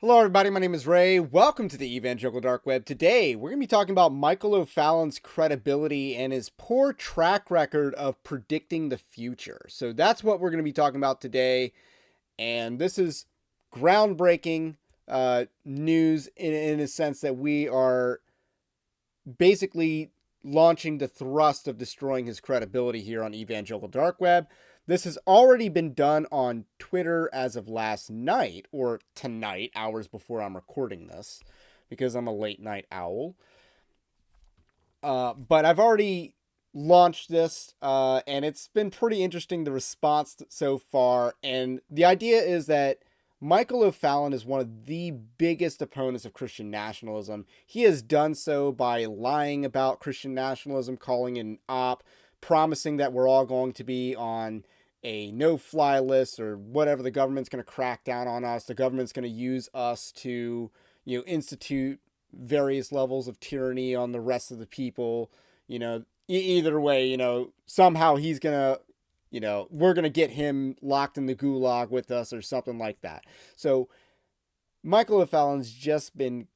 Hello, everybody. My name is Ray. Welcome to the Evangelical Dark Web. Today, we're going to be talking about Michael O'Fallon's credibility and his poor track record of predicting the future. So that's what we're going to be talking about today. And this is groundbreaking news in a sense that we are basically launching the thrust of destroying his credibility here on Evangelical Dark Web. This has already been done on Twitter as of last night, or tonight, hours before I'm recording this, because I'm a late night owl. But I've already launched this, and it's been pretty interesting, the response so far. And the idea is that Michael O'Fallon is one of the biggest opponents of Christian nationalism. He has done so by lying about Christian nationalism, calling it an op, promising that we're all going to be on a no-fly list or whatever. The government's going to crack down on us. The government's going to use us to, institute various levels of tyranny on the rest of the people. Either way, somehow he's going to, we're going to get him locked in the gulag with us or something like that. So Michael O'Fallon's just been,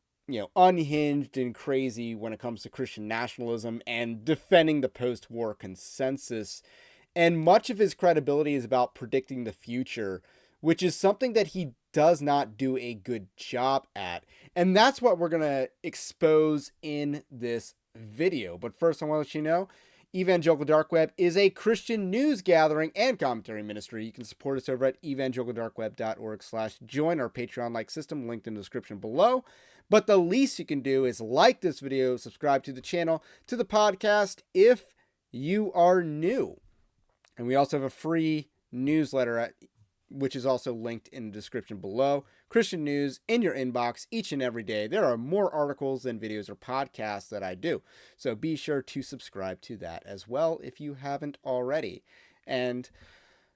unhinged and crazy when it comes to Christian nationalism and defending the post-war consensus. And much of his credibility is about predicting the future, which is something that he does not do a good job at. And that's what we're going to expose in this video. But first, I want to let you know, Evangelical Dark Web is a Christian news gathering and commentary ministry. You can support us over at evangelicaldarkweb.org/join our Patreon-like system, linked in the description below. But the least you can do is like this video, subscribe to the channel, to the podcast if you are new. And we also have a free newsletter, which is also linked in the description below. Christian news in your inbox each and every day. There are more articles than videos or podcasts that I do. So be sure to subscribe to that as well if you haven't already. And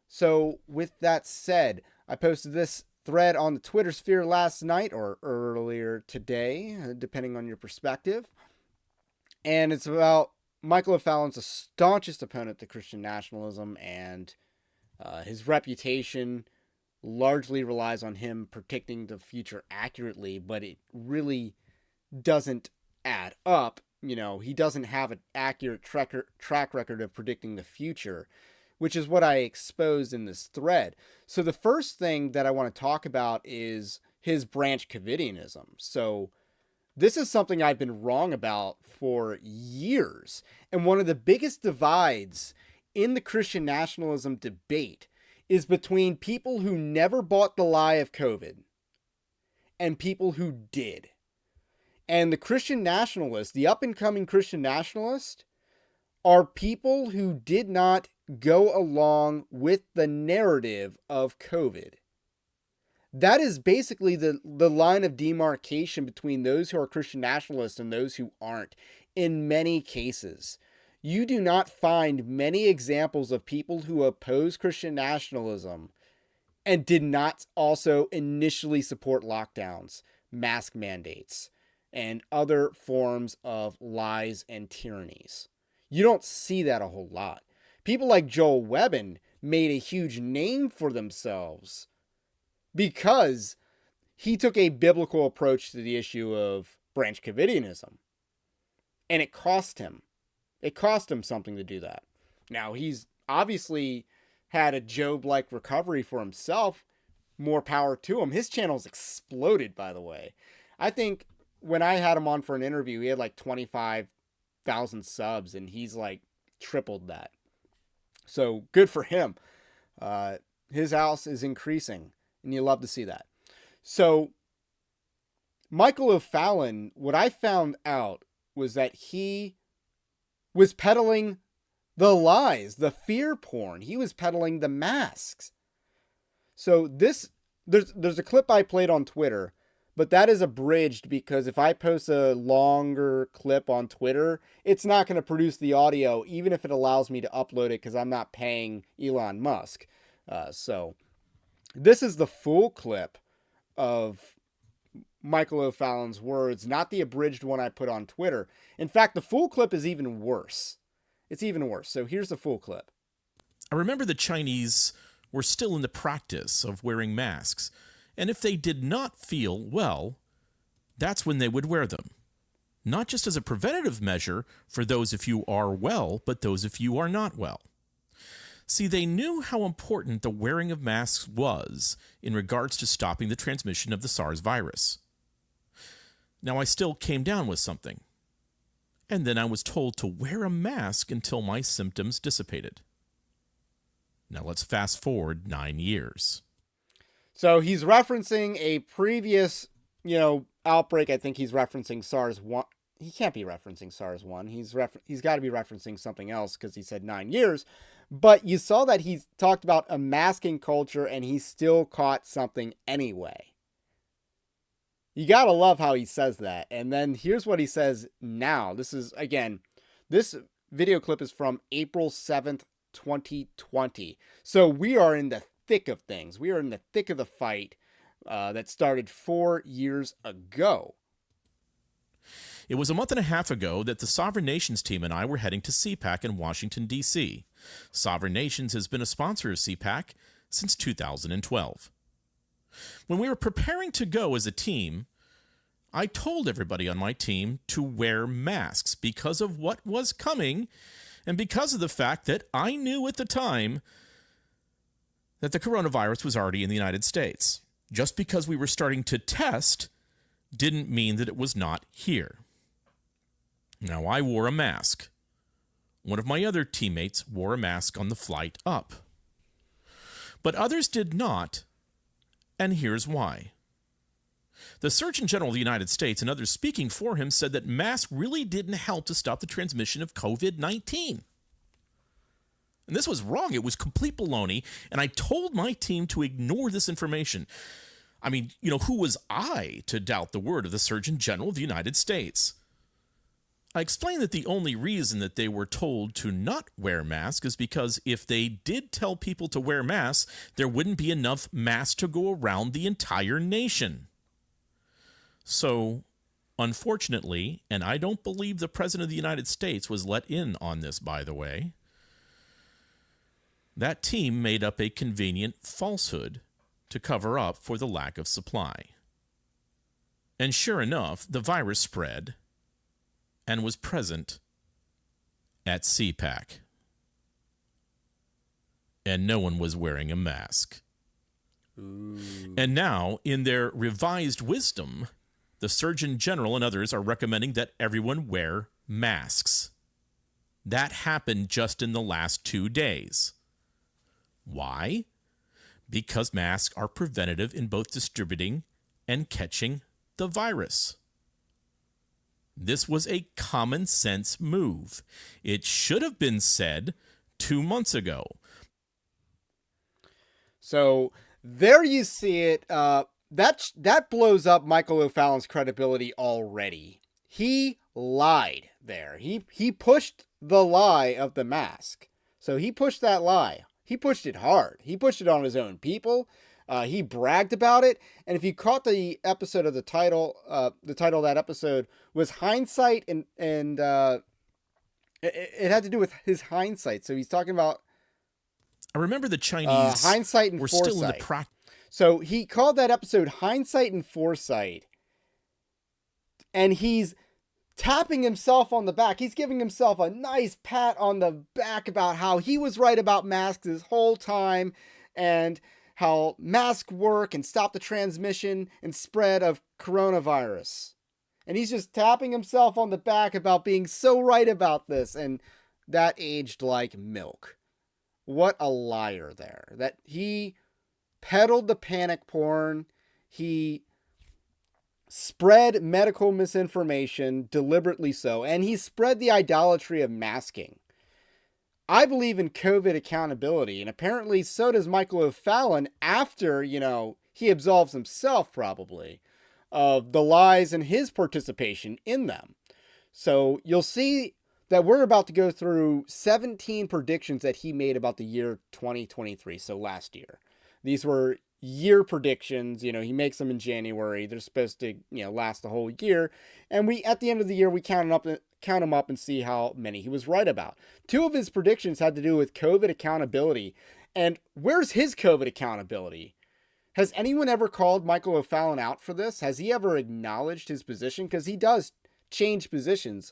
so with that said, I posted this thread on the Twitter sphere last night or earlier today, depending on your perspective. And it's about Michael O'Fallon's the staunchest opponent to Christian nationalism, and his reputation largely relies on him predicting the future accurately, but it really doesn't add up. He doesn't have an accurate track record of predicting the future, which is what I exposed in this thread. So the first thing that I want to talk about is his branch Covidianism. So this is something I've been wrong about for years. And one of the biggest divides in the Christian nationalism debate is between people who never bought the lie of COVID and people who did. And the Christian nationalists, the up-and-coming Christian nationalists, are people who did not go along with the narrative of COVID. That is basically the line of demarcation between those who are Christian nationalists and those who aren't. In many cases, you do not find many examples of people who oppose Christian nationalism and did not also initially support lockdowns, mask mandates, and other forms of lies and tyrannies. You don't see that a whole lot. People like Joel Webbon made a huge name for themselves because he took a biblical approach to the issue of branch Covidianism. And it cost him. It cost him something to do that. Now, he's obviously had a Job-like recovery for himself. More power to him. His channel's exploded, by the way. I think when I had him on for an interview, he had like 25,000 subs, and he's like tripled that. So good for him. His house is increasing. And you love to see that. So Michael O'Fallon, what I found out was that he was peddling the lies, the fear porn. He was peddling the masks. So there's a clip I played on Twitter, but that is abridged because if I post a longer clip on Twitter, it's not going to produce the audio, even if it allows me to upload it, because I'm not paying Elon Musk. So this is the full clip of Michael O'Fallon's words, not the abridged one I put on Twitter. In fact, the full clip is even worse. It's even worse. So here's the full clip. I remember the Chinese were still in the practice of wearing masks, And if they did not feel well, that's when they would wear them. Not just as a preventative measure for those if you are well, but those if you are not well. See, they knew how important the wearing of masks was in regards to stopping the transmission of the SARS virus. Now, I still came down with something, and then I was told to wear a mask until my symptoms dissipated. Now, let's fast forward 9 years. So he's referencing a previous, outbreak. I think he's referencing SARS-1. He can't be referencing SARS-1. He's got to be referencing something else because he said 9 years. But you saw that he's talked about a masking culture and he still caught something anyway. You got to love how he says that. And then here's what he says now. This video clip is from April 7th, 2020. So we are in the thick of things. We are in the thick of the fight that started 4 years ago. It was a month and a half ago that the Sovereign Nations team and I were heading to CPAC in Washington, D.C. Sovereign Nations has been a sponsor of CPAC since 2012. When we were preparing to go as a team, I told everybody on my team to wear masks because of what was coming and because of the fact that I knew at the time that the coronavirus was already in the United States. Just because we were starting to test didn't mean that it was not here. Now, I wore a mask. One of my other teammates wore a mask on the flight up. But others did not, and here's why. The Surgeon General of the United States and others speaking for him said that masks really didn't help to stop the transmission of COVID-19. And this was wrong. It was complete baloney, and I told my team to ignore this information. I mean, who was I to doubt the word of the Surgeon General of the United States? I explained that the only reason that they were told to not wear masks is because if they did tell people to wear masks, there wouldn't be enough masks to go around the entire nation. So, unfortunately, and I don't believe the President of the United States was let in on this, by the way, that team made up a convenient falsehood to cover up for the lack of supply. And sure enough, the virus spread and was present at CPAC. And no one was wearing a mask. Ooh. And now, in their revised wisdom, the Surgeon General and others are recommending that everyone wear masks. That happened just in the last 2 days. Why? Because masks are preventative in both distributing and catching the virus. This was a common sense move. It should have been said 2 months ago. So there you see it. That blows up Michael O'Fallon's credibility already. He lied there. He pushed the lie of the mask. So he pushed that lie. He pushed it hard. He pushed it on his own people. He bragged about it. And if you caught the episode of the title of that episode was Hindsight, and it had to do with his hindsight. So he's talking about. I remember the Chinese hindsight and were foresight. still in the practice. So he called that episode Hindsight and Foresight. And he's tapping himself on the back. He's giving himself a nice pat on the back about how he was right about masks this whole time and how masks work and stop the transmission and spread of coronavirus. And he's just tapping himself on the back about being so right about this. And that aged like milk. What a liar there. That he peddled the panic porn. He spread medical misinformation, deliberately so, and he spread the idolatry of masking. I believe in COVID accountability, and apparently so does Michael O'Fallon after, he absolves himself probably of the lies and his participation in them. So you'll see that we're about to go through 17 predictions that he made about the year 2023, so last year. These were year predictions. He makes them in January. They're supposed to, last the whole year. And at the end of the year, we count them up and see how many he was right about. 2 of his predictions had to do with COVID accountability. And where's his COVID accountability? Has anyone ever called Michael O'Fallon out for this? Has he ever acknowledged his position? Because he does change positions.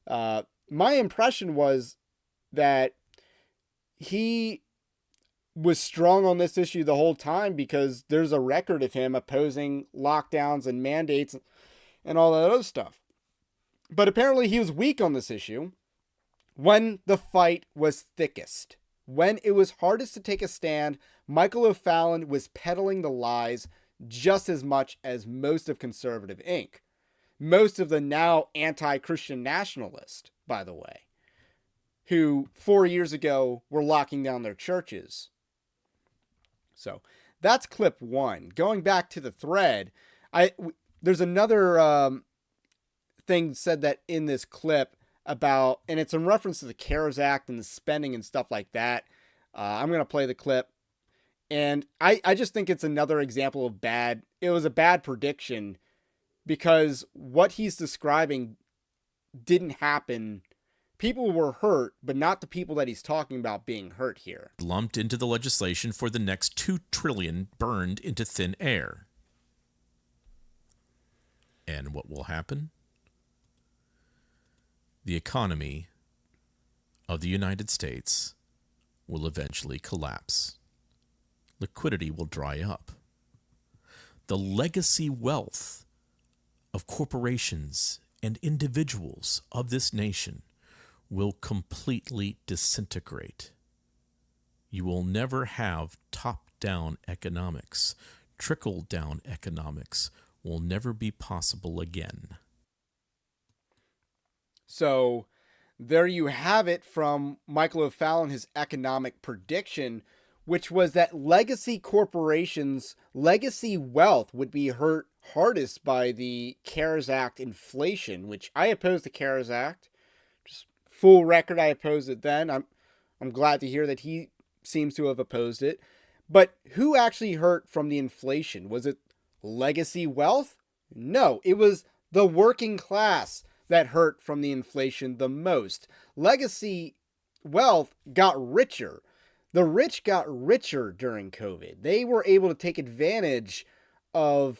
My impression was that he was strong on this issue the whole time because there's a record of him opposing lockdowns and mandates and all that other stuff. But apparently he was weak on this issue when the fight was thickest. When it was hardest to take a stand, Michael O'Fallon was peddling the lies just as much as most of Conservative Inc. Most of the now anti-Christian nationalists, by the way, who 4 years ago were locking down their churches. So that's clip one. Going back to the thread, there's another thing said that in this clip about, and it's in reference to the CARES Act and the spending and stuff like that. I'm going to play the clip. And I just think it's another example of it was a bad prediction because what he's describing didn't happen. People were hurt, but not the people that he's talking about being hurt here. Lumped into the legislation for the next $2 trillion burned into thin air. And what will happen? The economy of the United States will eventually collapse. Liquidity will dry up. The legacy wealth of corporations and individuals of this nation will completely disintegrate. You will never have top-down economics. Trickle-down economics will never be possible again. So there you have it from Michael O'Fallon, his economic prediction, which was that legacy corporations, legacy wealth would be hurt hardest by the CARES Act inflation, which I opposed the CARES Act. Just full record, I opposed it then. I'm glad to hear that he seems to have opposed it. But who actually hurt from the inflation? Was it legacy wealth? No, it was the working class that hurt from the inflation the most. Legacy wealth got richer. The rich got richer during COVID. They were able to take advantage of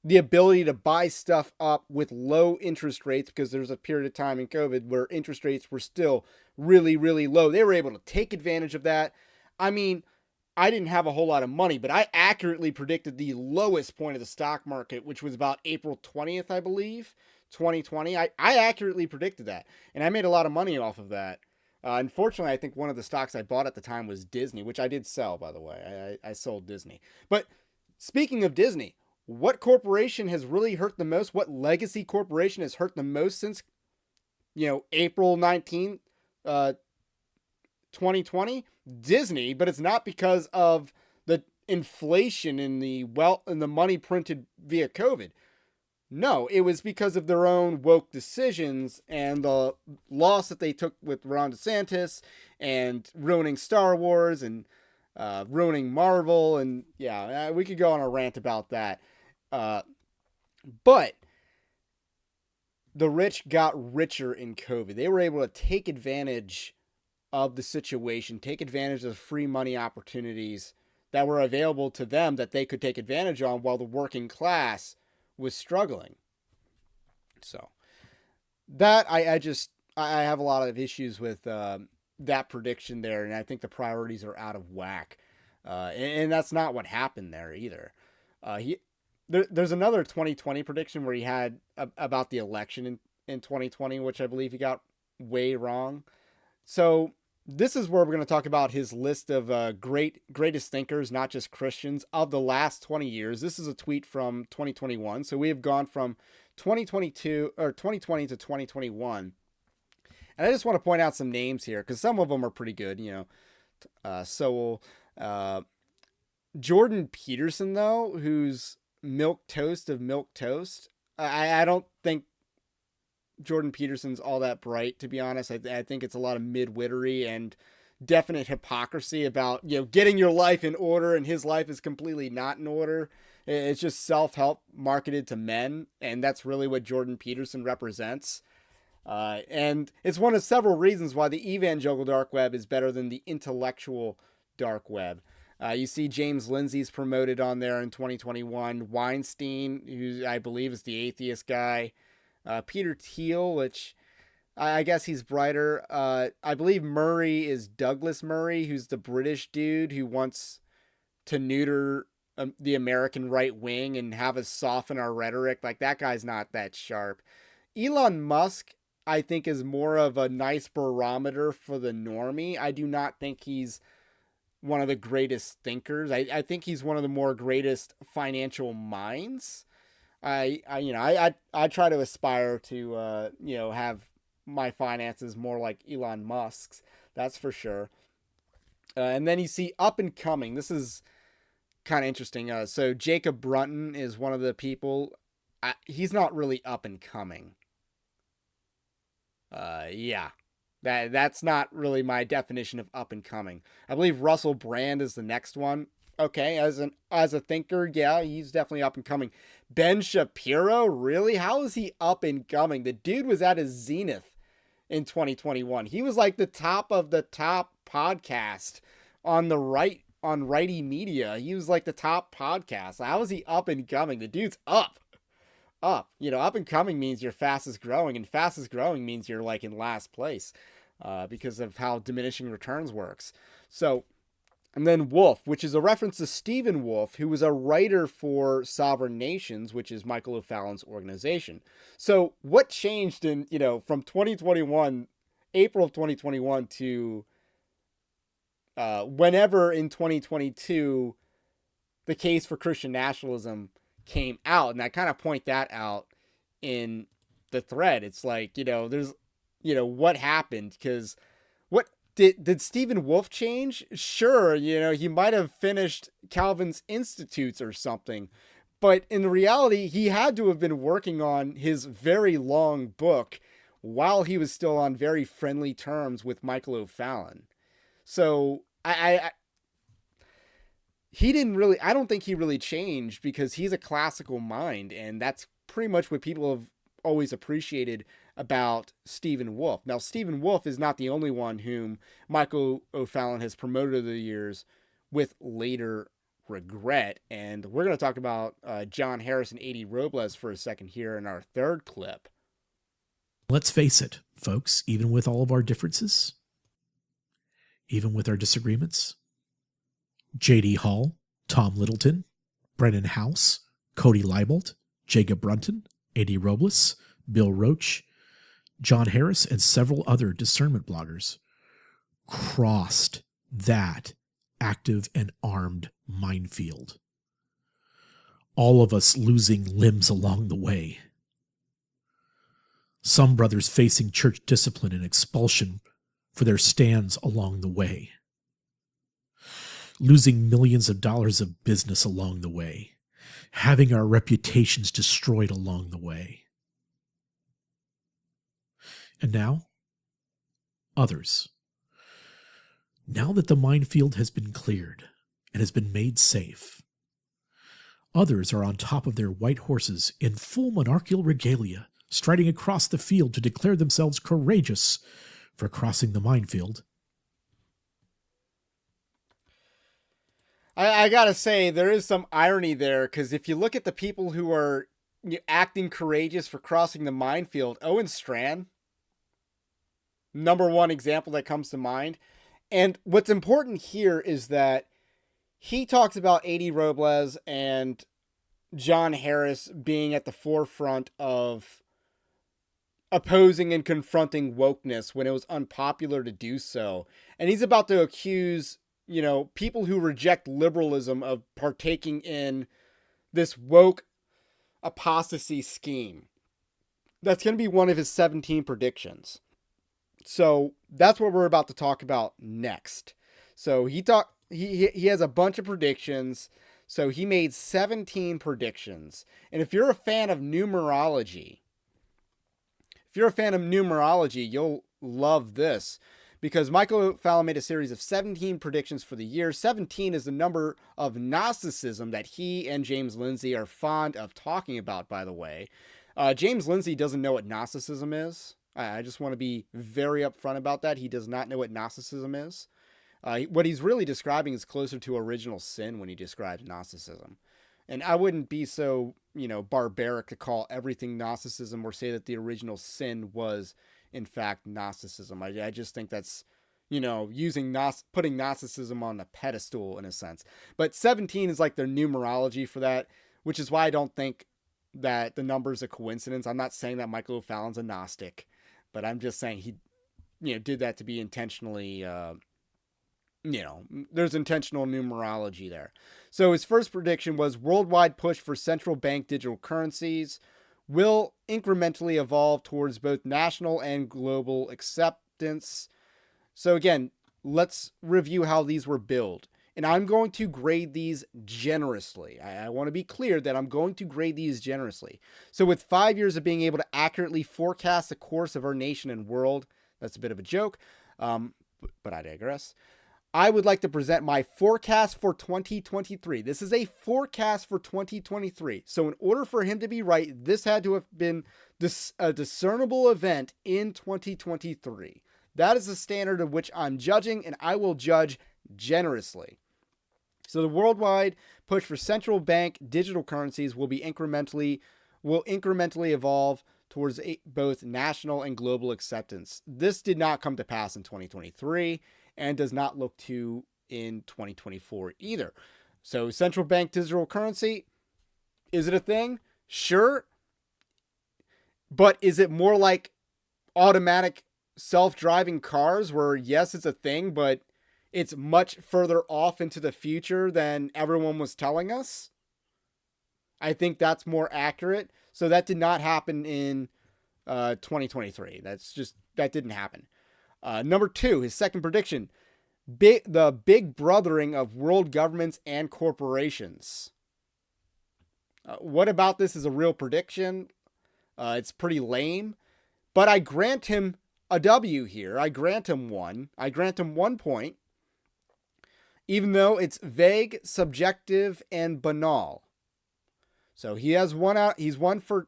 the ability to buy stuff up with low interest rates because there's a period of time in COVID where interest rates were still really, really low. They were able to take advantage of that. I mean, I didn't have a whole lot of money, but I accurately predicted the lowest point of the stock market, which was about April 20th, I believe, 2020. I accurately predicted that, and I made a lot of money off of that. Unfortunately, I think one of the stocks I bought at the time was Disney, which I did sell, by the way. I sold Disney. But speaking of Disney, what corporation has really hurt the most? What legacy corporation has hurt the most since, April 19th, 2020? Disney, but it's not because of the inflation in the money printed via COVID. No, it was because of their own woke decisions and the loss that they took with Ron DeSantis and ruining Star Wars and ruining Marvel. And yeah, we could go on a rant about that. But the rich got richer in COVID. They were able to take advantage of the situation, take advantage of the free money opportunities that were available to them that they could take advantage of while the working class was struggling. So that I have a lot of issues with that prediction there, and I think the priorities are out of whack. And that's not what happened there either. There's another 2020 prediction where he had about the election in 2020, which I believe he got way wrong. So this is where we're going to talk about his list of greatest thinkers, not just Christians, of the last 20 years. This is a tweet from 2021. So we have gone from 2020 to 2021. And I just want to point out some names here because some of them are pretty good. Jordan Peterson, though, who's milk toast of milk toast. I don't think Jordan Peterson's all that bright, to be honest. I think it's a lot of midwittery and definite hypocrisy about, getting your life in order, and his life is completely not in order. It's just self-help marketed to men, and that's really what Jordan Peterson represents. And it's one of several reasons why the evangelical dark web is better than the intellectual dark web. You see James Lindsay's promoted on there in 2021. Weinstein, who I believe is the atheist guy. Peter Thiel, which I guess he's brighter. I believe Murray is Douglas Murray, who's the British dude who wants to neuter the American right wing and have us soften our rhetoric. Like, that guy's not that sharp. Elon Musk, I think, is more of a nice barometer for the normie. I do not think he's one of the greatest thinkers. I think he's one of the more greatest financial minds. I try to aspire to have my finances more like Elon Musk's. That's for sure. And then you see up and coming. This is kind of interesting. So Jacob Brunton is one of the people. He's not really up and coming. Yeah. That's not really my definition of up and coming. I believe Russell Brand is the next one. Okay, as a thinker, yeah, he's definitely up and coming. Ben Shapiro, really? How is he up and coming? The dude was at his zenith in 2021. He was like the top of the top podcast on the right, on Righty Media. He was like the top podcast. How is he up and coming? The dude's up. Up. Up and coming means you're fastest growing, and fastest growing means you're like in last place because of how diminishing returns works. So, and then Wolf, which is a reference to Stephen Wolf, who was a writer for Sovereign Nations, which is Michael O'Fallon's organization. So what changed in, from 2021, April of 2021 to whenever in 2022 the case for Christian nationalism came out? And I kind of point that out in the thread. It's like, there's, what happened? Because what did Stephen Wolf change? Sure, he might have finished Calvin's Institutes or something, but in reality, he had to have been working on his very long book while he was still on very friendly terms with Michael O'Fallon. So I don't think he really changed, because he's a classical mind, and that's pretty much what people have always appreciated about Stephen Wolf. Now, Stephen Wolf is not the only one whom Michael O'Fallon has promoted over the years with later regret, and we're going to talk about John Harris and A.D. Robles for a second here in our third clip. Let's face it, folks, even with all of our differences, even with our disagreements, J.D. Hall, Tom Littleton, Brennan House, Cody Leibold, Jacob Brunton, A.D. Robles, Bill Roach, John Harris, and several other discernment bloggers crossed that active and armed minefield. All of us losing limbs along the way. Some brothers facing church discipline and expulsion for their stands along the way. Losing millions of dollars of business along the way. Having our reputations destroyed along the way. And now, others. Now that the minefield has been cleared and has been made safe, others are on top of their white horses in full monarchical regalia, striding across the field to declare themselves courageous for crossing the minefield. I gotta say, there is some irony there, because if you look at the people who are acting courageous for crossing the minefield, Owen Strachan, number one example that comes to mind. And what's important here is that he talks about A.D. Robles and John Harris being at the forefront of opposing and confronting wokeness when it was unpopular to do so. And he's about to accuse, people who reject liberalism of partaking in this woke apostasy scheme. That's going to be one of his 17 predictions. So that's what we're about to talk about next. So he has a bunch of predictions. So he made 17 predictions. And if you're a fan of numerology, you'll love this, because Michael O'Fallon made a series of 17 predictions for the year. 17 is the number of Gnosticism that he and James Lindsay are fond of talking about, by the way. James Lindsay doesn't know what Gnosticism is. I just want to be very upfront about that. He does not know what Gnosticism is. What he's really describing is closer to original sin when he describes Gnosticism. And I wouldn't be so, barbaric to call everything Gnosticism or say that the original sin was, in fact, Gnosticism. I just think that's, putting Gnosticism on a pedestal in a sense. But 17 is like their numerology for that, which is why I don't think that the number is a coincidence. I'm not saying that Michael O'Fallon's a Gnostic, but I'm just saying he, did that to be intentionally, there's intentional numerology there. So his first prediction was worldwide push for central bank digital currencies will incrementally evolve towards both national and global acceptance. So again, let's review how these were billed. And I'm going to grade these generously. I want to be clear that I'm going to grade these generously. So with 5 years of being able to accurately forecast the course of our nation and world, that's a bit of a joke, but I digress. I would like to present my forecast for 2023. This is a forecast for 2023. So in order for him to be right, this had to have been a discernible event in 2023. That is the standard of which I'm judging, and I will judge generously. So the worldwide push for central bank digital currencies will incrementally evolve towards both national and global acceptance. This did not come to pass in 2023 and does not look to in 2024 either. So central bank digital currency, is it a thing? Sure. But is it more like automatic self-driving cars where, yes, it's a thing, but it's much further off into the future than everyone was telling us? I think that's more accurate. So that did not happen in 2023. That didn't happen. Number 2, his second prediction, the big brothering of world governments and corporations. What about this is a real prediction? It's pretty lame, but I grant him a W here. I grant him 1. I grant him 1 point, even though it's vague, subjective, and banal. So he has 1 out. He's 1 for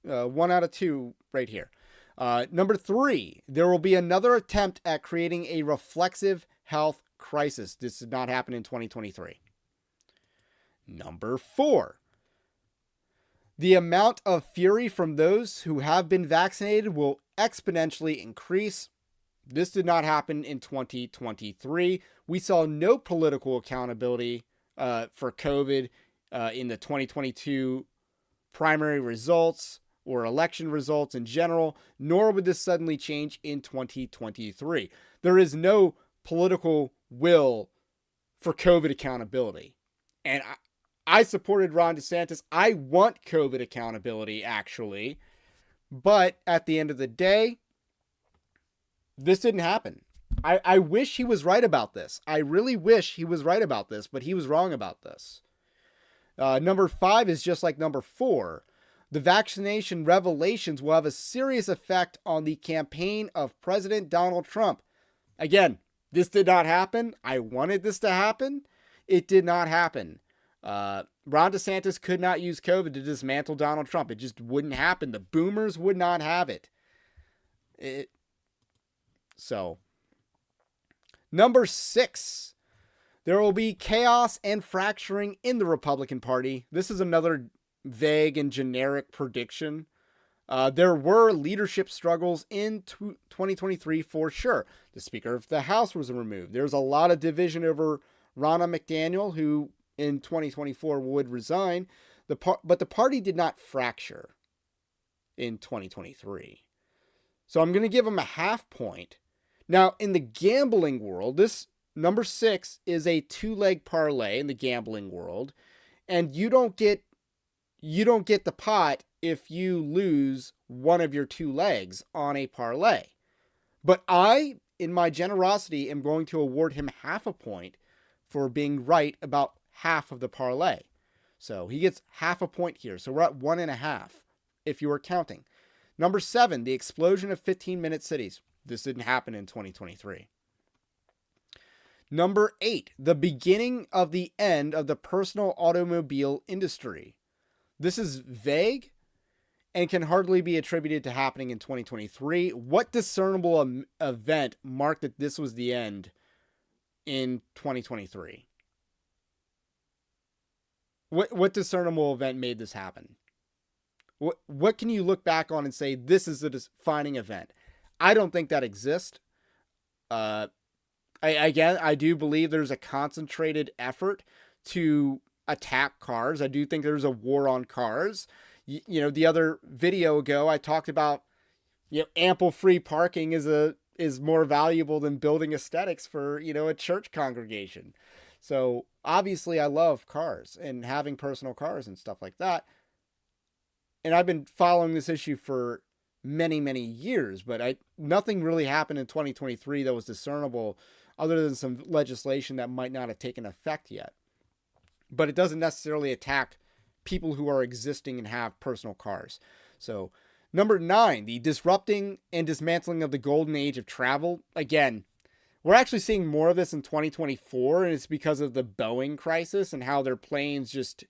1 out of 2 right here. Number 3, there will be another attempt at creating a reflexive health crisis. This did not happen in 2023. Number 4, the amount of fury from those who have been vaccinated will exponentially increase. This did not happen in 2023. We saw no political accountability for COVID in the 2022 primary results or election results in general, nor would this suddenly change in 2023. There is no political will for COVID accountability. And I supported Ron DeSantis. I want COVID accountability, actually. But at the end of the day, this didn't happen. I wish he was right about this. I really wish he was right about this, but he was wrong about this. Number 5 is just like number 4. The vaccination revelations will have a serious effect on the campaign of President Donald Trump. Again, this did not happen. I wanted this to happen. It did not happen. Ron DeSantis could not use COVID to dismantle Donald Trump. It just wouldn't happen. The boomers would not have it. So, number 6, there will be chaos and fracturing in the Republican Party. This is another vague and generic prediction. There were leadership struggles in 2023 for sure. The Speaker of the House was removed. There's a lot of division over Ronna McDaniel, who in 2024 would resign. But the party did not fracture in 2023. So I'm going to give him a half point. Now, in the gambling world, this number 6 is a 2-leg parlay in the gambling world, and you don't get the pot if you lose one of your 2 legs on a parlay. But I, in my generosity, am going to award him half a point for being right about half of the parlay. So he gets half a point here. So we're at 1.5 if you were counting. Number 7, the explosion of 15-minute cities. This didn't happen in 2023. Number 8, the beginning of the end of the personal automobile industry. This is vague and can hardly be attributed to happening in 2023. What discernible event marked that this was the end in 2023? What discernible event made this happen? What can you look back on and say this is a defining event? I don't think that exists. I do believe there's a concentrated effort to attack cars. I do think there's a war on cars. The other video ago I talked about, ample free parking is more valuable than building aesthetics for, a church congregation. So obviously I love cars and having personal cars and stuff like that. And I've been following this issue for many, many years, but nothing really happened in 2023 that was discernible other than some legislation that might not have taken effect yet. But it doesn't necessarily attack people who are existing and have personal cars. So, number 9, the disrupting and dismantling of the golden age of travel. Again, we're actually seeing more of this in 2024, and it's because of the Boeing crisis and how their planes just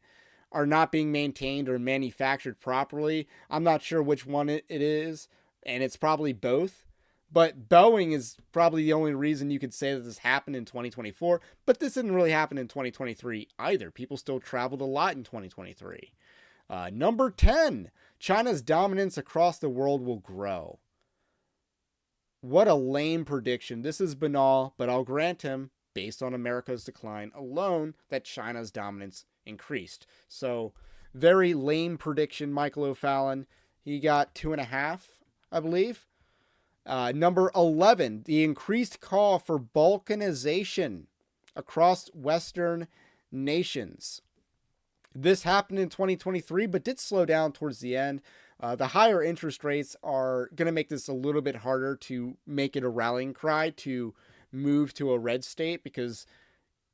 are not being maintained or manufactured properly. I'm not sure which one it is, and it's probably both. But Boeing is probably the only reason you could say that this happened in 2024. But this didn't really happen in 2023 either. People still traveled a lot in 2023. Number 10, China's dominance across the world will grow. What a lame prediction. This is banal, but I'll grant him, based on America's decline alone, that China's dominance increased. So, very lame prediction, Michael O'Fallon. He got 2.5, I believe. Number 11, the increased call for balkanization across Western nations. This happened in 2023, but did slow down towards the end. The higher interest rates are going to make this a little bit harder to make it a rallying cry to move to a red state, because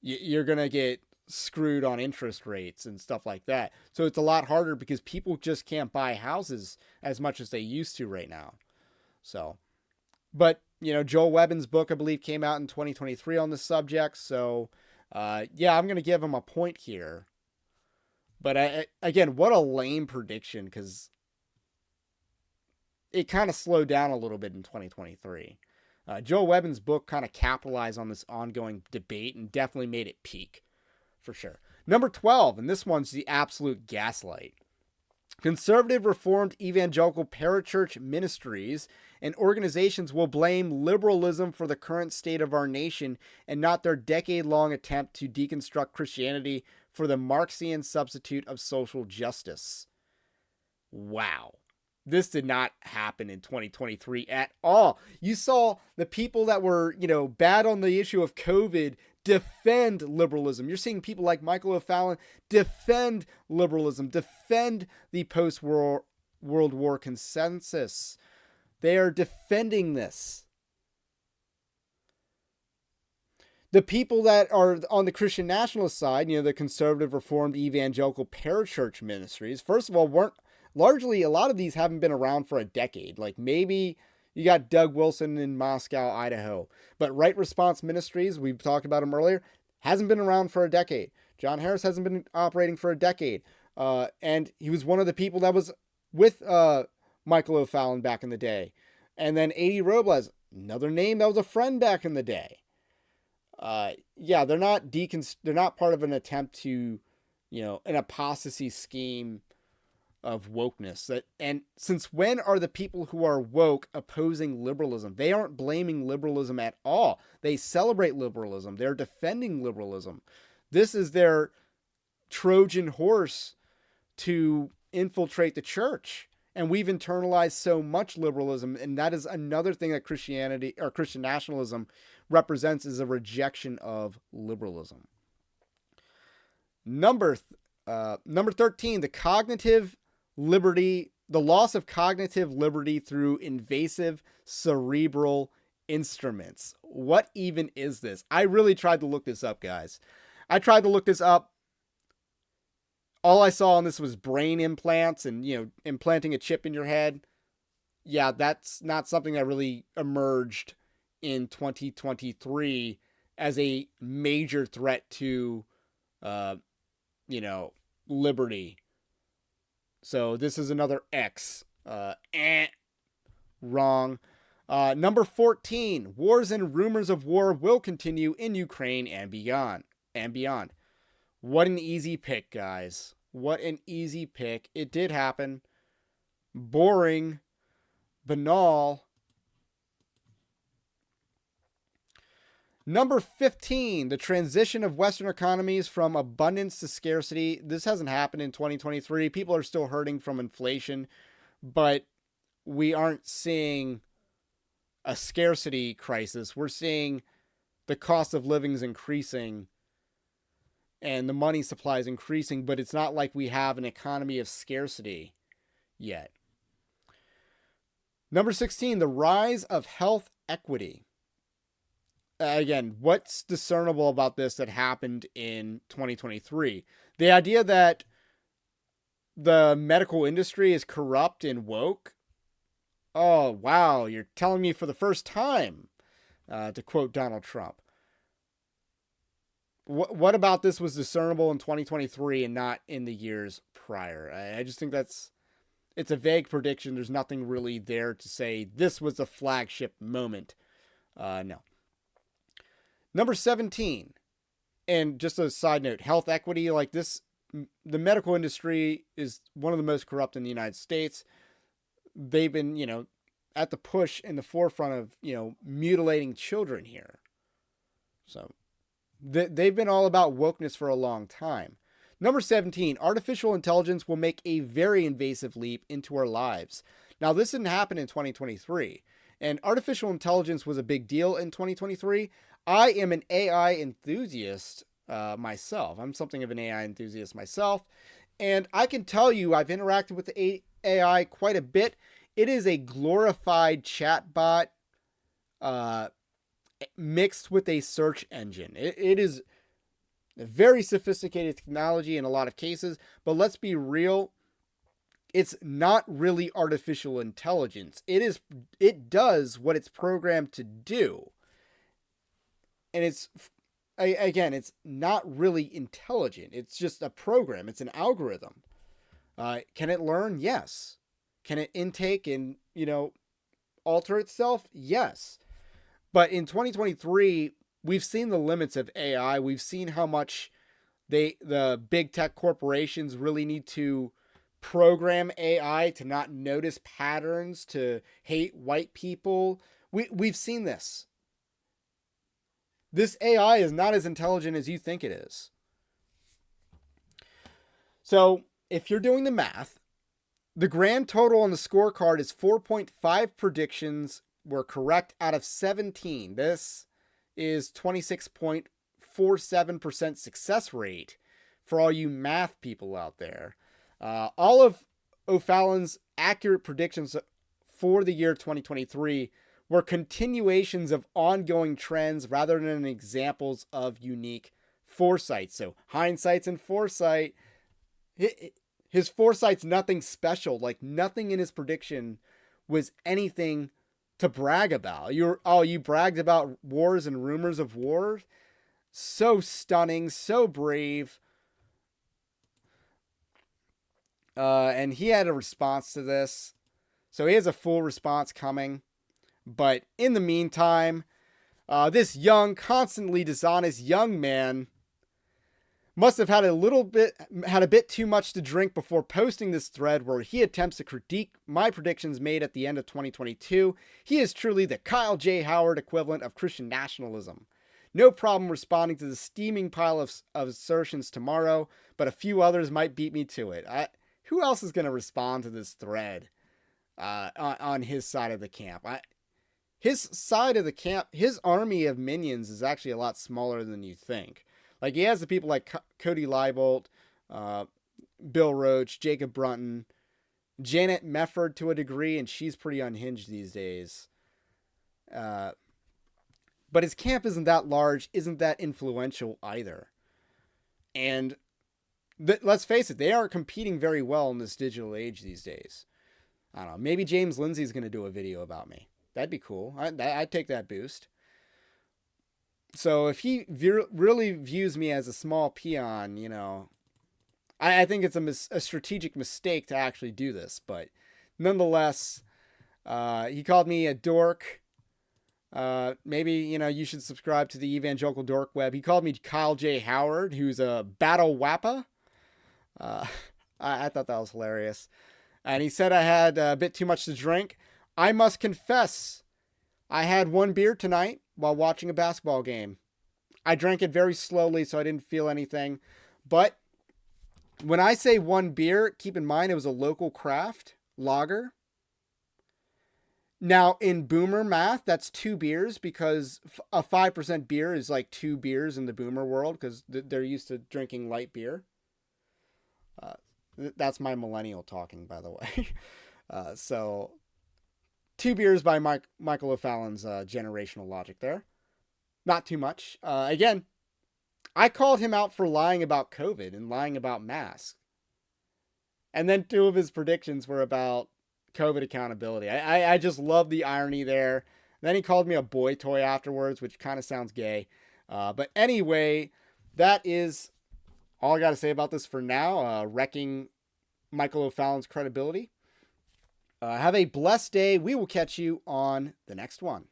you're going to get screwed on interest rates and stuff like that. So it's a lot harder because people just can't buy houses as much as they used to right now. So, but, Joel Webbin's book, I believe, came out in 2023 on this subject. So, I'm going to give him a point here. But again, what a lame prediction, because it kind of slowed down a little bit in 2023. Joel Webbin's book kind of capitalized on this ongoing debate and definitely made it peak, for sure. Number 12, and this one's the absolute gaslight. Conservative Reformed Evangelical Parachurch Ministries and organizations will blame liberalism for the current state of our nation and not their decade-long attempt to deconstruct Christianity for the Marxian substitute of social justice. Wow. This did not happen in 2023 at all. You saw the people that were, bad on the issue of COVID defend liberalism. You're seeing people like Michael O'Fallon defend liberalism, defend the post-World War consensus. They are defending this. The people that are on the Christian nationalist side, the conservative Reformed Evangelical Parachurch Ministries, first of all, weren't largely, a lot of these haven't been around for a decade. Like maybe you got Doug Wilson in Moscow, Idaho. But Right Response Ministries, we've talked about him earlier, hasn't been around for a decade. John Harris hasn't been operating for a decade. And he was one of the people that was with Michael O'Fallon back in the day. And then A.D. Robles, another name that was a friend back in the day. They're not part of an attempt to, an apostasy scheme of wokeness. And since when are the people who are woke opposing liberalism? They aren't blaming liberalism at all. They celebrate liberalism. They're defending liberalism. This is their Trojan horse to infiltrate the church. And we've internalized so much liberalism, and that is another thing that Christianity or Christian nationalism represents, is a rejection of liberalism. Number 13, the loss of cognitive liberty through invasive cerebral instruments. What even is this? I really tried to look this up, guys. I tried to look this up. All I saw on this was brain implants and, implanting a chip in your head. Yeah, that's not something that really emerged in 2023 as a major threat to, liberty. So this is another X. Wrong. Number 14, wars and rumors of war will continue in Ukraine and beyond. What an easy pick, guys. What an easy pick. It did happen. Boring. Banal. Number 15, the transition of Western economies from abundance to scarcity. This hasn't happened in 2023. People are still hurting from inflation, but we aren't seeing a scarcity crisis. We're seeing the cost of living is increasing and the money supply is increasing, but it's not like we have an economy of scarcity yet. Number 16, the rise of health equity. Again, what's discernible about this that happened in 2023? The idea that the medical industry is corrupt and woke. Oh, wow, you're telling me for the first time, to quote Donald Trump. What about this was discernible in 2023 and not in the years prior? I just think it's a vague prediction. There's nothing really there to say this was a flagship moment. No. Number 17, and just a side note, health equity, like this, the medical industry is one of the most corrupt in the United States. They've been, at the push in the forefront of, mutilating children here. So they've been all about wokeness for a long time. Number 17, artificial intelligence will make a very invasive leap into our lives. Now, this didn't happen in 2023, and artificial intelligence was a big deal in 2023. I am an AI enthusiast myself. I'm something of an AI enthusiast myself, and I can tell you I've interacted with the AI quite a bit. It is a glorified chatbot mixed with a search engine. It is a very sophisticated technology in a lot of cases, but let's be real. It's not really artificial intelligence. It does what it's programmed to do. And it's not really intelligent. It's just a program. It's an algorithm. Can it learn? Yes. Can it intake and, alter itself? Yes. But in 2023, we've seen the limits of AI. We've seen how much the big tech corporations really need to program AI to not notice patterns, to hate white people. We've seen this. This AI is not as intelligent as you think it is. So if you're doing the math, the grand total on the scorecard is 4.5 predictions were correct out of 17. This is 26.47% success rate for all you math people out there. All of O'Fallon's accurate predictions for the year 2023 were continuations of ongoing trends rather than examples of unique foresight. So hindsight's and foresight. His foresight's nothing special. Like nothing in his prediction was anything to brag about. You bragged about wars and rumors of war. So stunning, so brave. And he had a response to this. So he has a full response coming. But in the meantime, this young, constantly dishonest young man must have had a bit too much to drink before posting this thread where he attempts to critique my predictions made at the end of 2022. He is truly the Kyle J. Howard equivalent of Christian nationalism. No problem responding to the steaming pile of assertions tomorrow, but a few others might beat me to it. Who else is going to respond to this thread on his side of the camp? His side of the camp, his army of minions is actually a lot smaller than you think. Like, he has the people like Cody Leibold, Bill Roach, Jacob Brunton, Janet Mefford to a degree, and she's pretty unhinged these days. But his camp isn't that large, isn't that influential either. And let's face it, they aren't competing very well in this digital age these days. I don't know, maybe James Lindsay's going to do a video about me. That'd be cool. I'd take that boost. So if he really views me as a small peon, I think it's a strategic mistake to actually do this. But nonetheless, he called me a dork. Maybe, you should subscribe to the Evangelical Dork Web. He called me Kyle J. Howard, who's a battle wappa. I thought that was hilarious. And he said I had a bit too much to drink. I must confess, I had one beer tonight while watching a basketball game. I drank it very slowly, so I didn't feel anything. But when I say one beer, keep in mind it was a local craft lager. Now, in boomer math, that's 2 beers, because a 5% beer is like 2 beers in the boomer world, because they're used to drinking light beer. That's my millennial talking, by the way. So 2 beers by Michael O'Fallon's generational logic there. Not too much. Again, I called him out for lying about COVID and lying about masks. And then 2 of his predictions were about COVID accountability. I just love the irony there. Then he called me a boy toy afterwards, which kind of sounds gay. But anyway, that is all I got to say about this for now. Wrecking Michael O'Fallon's credibility. Have a blessed day. We will catch you on the next one.